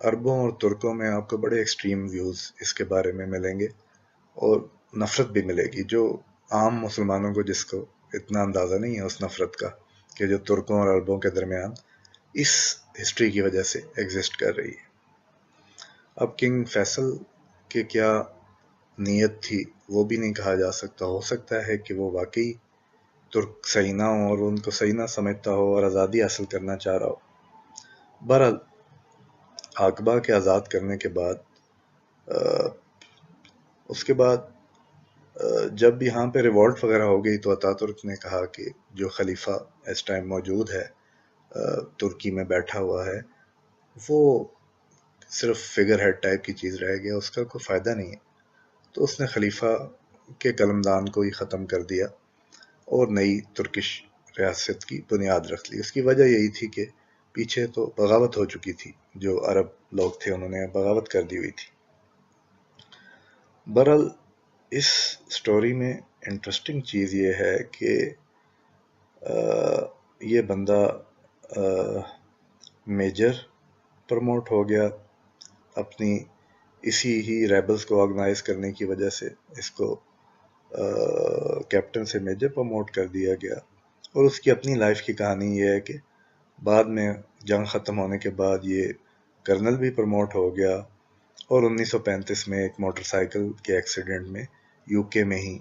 عربوں اور ترکوں میں آپ کو بڑے ایکسٹریم ویوز اس کے بارے میں ملیں گے، اور نفرت بھی ملے گی جو عام مسلمانوں کو، جس کو اتنا اندازہ نہیں ہے اس نفرت کا کہ جو ترکوں اور عربوں کے درمیان اس ہسٹری کی وجہ سے ایگزسٹ کر رہی ہے۔ اب کنگ فیصل کے کیا نیت تھی وہ بھی نہیں کہا جا سکتا، ہو سکتا ہے کہ وہ واقعی ترک صحیح نہ ہو اور ان کو صحیح نہ سمجھتا ہو اور آزادی حاصل کرنا چاہ رہا ہو۔ بہرحال عقبہ کے آزاد کرنے کے بعد اس کے بعد جب یہاں پہ ریوولٹ وغیرہ ہو گئی تو اتا ترک نے کہا کہ جو خلیفہ اس ٹائم موجود ہے ترکی میں بیٹھا ہوا ہے وہ صرف فگر ہیڈ ٹائپ کی چیز رہ گیا، اس کا کوئی فائدہ نہیں ہے۔ تو اس نے خلیفہ کے قلمدان کو ہی ختم کر دیا اور نئی ترکش ریاست کی بنیاد رکھ لی۔ اس کی وجہ یہی تھی کہ پیچھے تو بغاوت ہو چکی تھی، جو عرب لوگ تھے انہوں نے بغاوت کر دی ہوئی تھی۔ برحال اس سٹوری میں انٹرسٹنگ چیز یہ ہے کہ یہ بندہ میجر پروموٹ ہو گیا، اپنی اسی ہی ریبلز کو آرگنائز کرنے کی وجہ سے اس کو کیپٹن سے میجر پروموٹ کر دیا گیا، اور اس کی اپنی لائف کی کہانی یہ ہے کہ بعد میں جنگ ختم ہونے کے بعد یہ کرنل بھی پروموٹ ہو گیا، اور 1935 میں ایک موٹر سائیکل کے ایکسیڈنٹ میں یو کے میں ہی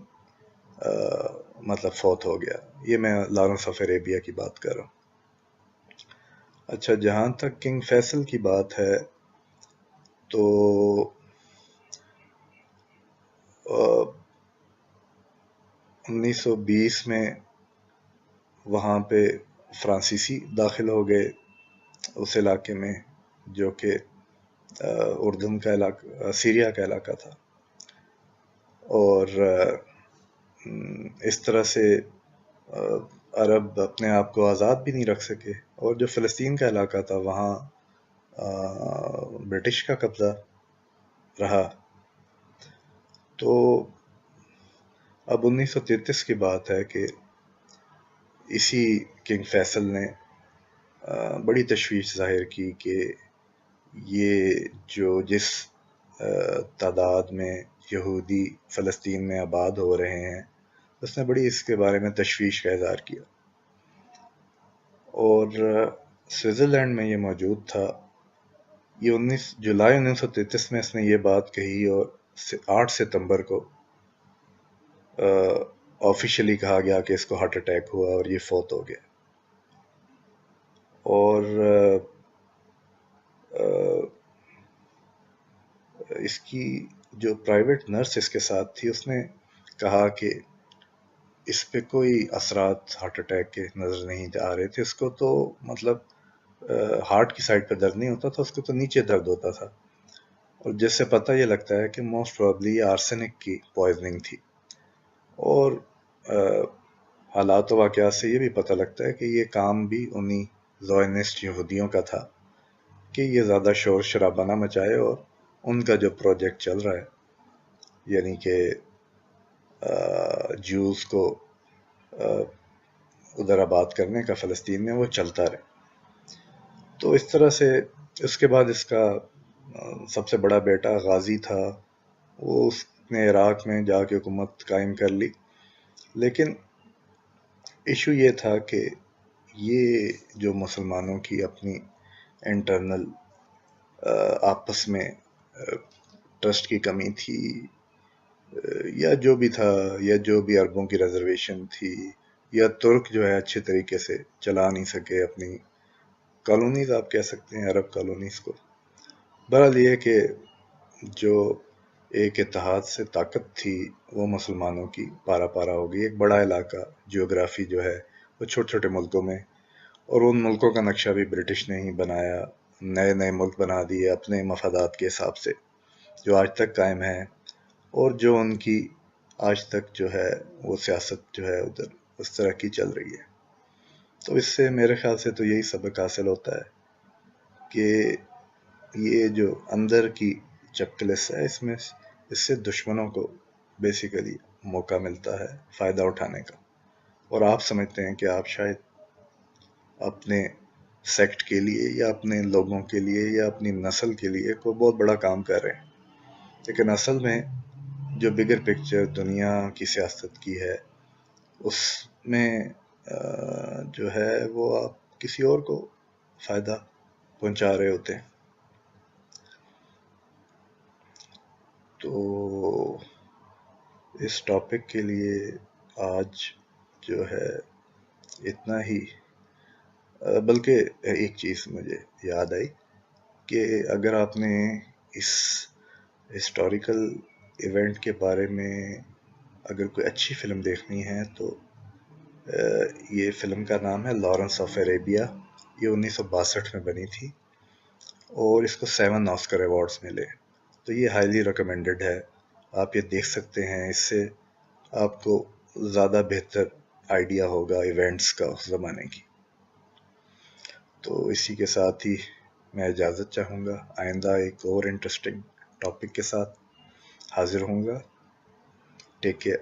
مطلب فوت ہو گیا۔ یہ میں لارنس آف عربیہ کی بات کر رہا ہوں۔ اچھا، جہاں تک کنگ فیصل کی بات ہے تو 1920 میں وہاں پہ فرانسیسی داخل ہو گئے اس علاقے میں، جو کہ اردن کا علاقہ، سیریا کا علاقہ تھا، اور اس طرح سے عرب اپنے آپ کو آزاد بھی نہیں رکھ سکے، اور جو فلسطین کا علاقہ تھا وہاں برٹش کا قبضہ رہا۔ تو اب 1933 کی بات ہے کہ اسی کنگ فیصل نے بڑی تشویش ظاہر کی کہ یہ جو جس تعداد میں یہودی فلسطین میں آباد ہو رہے ہیں، اس نے بڑی اس کے بارے میں تشویش کا اظہار کیا، اور سوئٹزرلینڈ میں یہ موجود تھا۔ یہ 19 جولائی 1933 میں اس نے یہ بات کہی، اور 8 ستمبر کو آفیشلی کہا گیا کہ اس کو ہارٹ اٹیک ہوا اور یہ فوت ہو گیا۔ اور اس کی جو پرائیویٹ نرس اس کے ساتھ تھی، اس نے کہا کہ اس پہ کوئی اثرات ہارٹ اٹیک کے نظر نہیں آ رہے تھے، اس کو تو مطلب ہارٹ کی سائڈ پہ درد نہیں ہوتا تھا، اس کو تو نیچے درد ہوتا تھا، اور جس سے پتہ یہ لگتا ہے کہ موسٹ پروبلی یہ آرسینک کی پوائزننگ تھی۔ اور حالات و واقعات سے یہ بھی پتہ لگتا ہے کہ یہ کام بھی انہی زائنسٹ یہودیوں کا تھا کہ یہ زیادہ شور شرابہ نہ مچائے، اور ان کا جو پروجیکٹ چل رہا ہے، یعنی کہ جوز کو ادھر آباد کرنے کا فلسطین میں، وہ چلتا رہے۔ تو اس طرح سے اس کے بعد اس کا سب سے بڑا بیٹا غازی تھا، وہ اس نے عراق میں جا کے حکومت قائم کر لی، لیکن ایشو یہ تھا کہ یہ جو مسلمانوں کی اپنی انٹرنل آپس میں ٹرسٹ کی کمی تھی، یا جو بھی تھا، یا جو بھی عربوں کی ریزرویشن تھی، یا ترک جو ہے اچھے طریقے سے چلا نہیں سکے اپنی کالونیز، آپ کہہ سکتے ہیں عرب کالونیز کو۔ بہرحال یہ کہ جو ایک اتحاد سے طاقت تھی وہ مسلمانوں کی پارا پارا ہو گئی۔ ایک بڑا علاقہ، جیوگرافی جو ہے وہ چھوٹے چھوٹے ملکوں میں، اور ان ملکوں کا نقشہ بھی برٹش نے ہی بنایا، نئے نئے ملک بنا دیے اپنے مفادات کے حساب سے، جو آج تک قائم ہیں، اور جو ان کی آج تک جو ہے وہ سیاست جو ہے ادھر اس طرح کی چل رہی ہے۔ تو اس سے میرے خیال سے تو یہی سبق حاصل ہوتا ہے کہ یہ جو اندر کی چپکلس ہے، اس سے دشمنوں کو بیسیکلی موقع ملتا ہے فائدہ اٹھانے کا، اور آپ سمجھتے ہیں کہ آپ شاید اپنے سیکٹ کے لیے یا اپنے لوگوں کے لیے یا اپنی نسل کے لیے کوئی بہت بڑا کام کر رہے ہیں، لیکن اصل میں جو بگر پکچر دنیا کی سیاست کی ہے اس میں جو ہے وہ آپ کسی اور کو فائدہ پہنچا رہے ہوتے ہیں. تو اس ٹاپک کے لیے آج جو ہے اتنا ہی. بلکہ ایک چیز مجھے یاد آئی کہ اگر آپ نے اس ہسٹوریکل ایونٹ کے بارے میں اگر کوئی اچھی فلم دیکھنی ہے تو یہ فلم کا نام ہے لارنس آف عربیہ. یہ 1962 میں بنی تھی اور اس کو 7 آسکر ایوارڈز ملے. تو یہ ہائیلی ریکمینڈڈ ہے، آپ یہ دیکھ سکتے ہیں. اس سے آپ کو زیادہ بہتر آئیڈیا ہوگا ایونٹس کا اس زمانے کی. تو اسی کے ساتھ ہی میں اجازت چاہوں گا، آئندہ ایک اور انٹرسٹنگ ٹاپک کے ساتھ حاضر ہوں گا. Take care.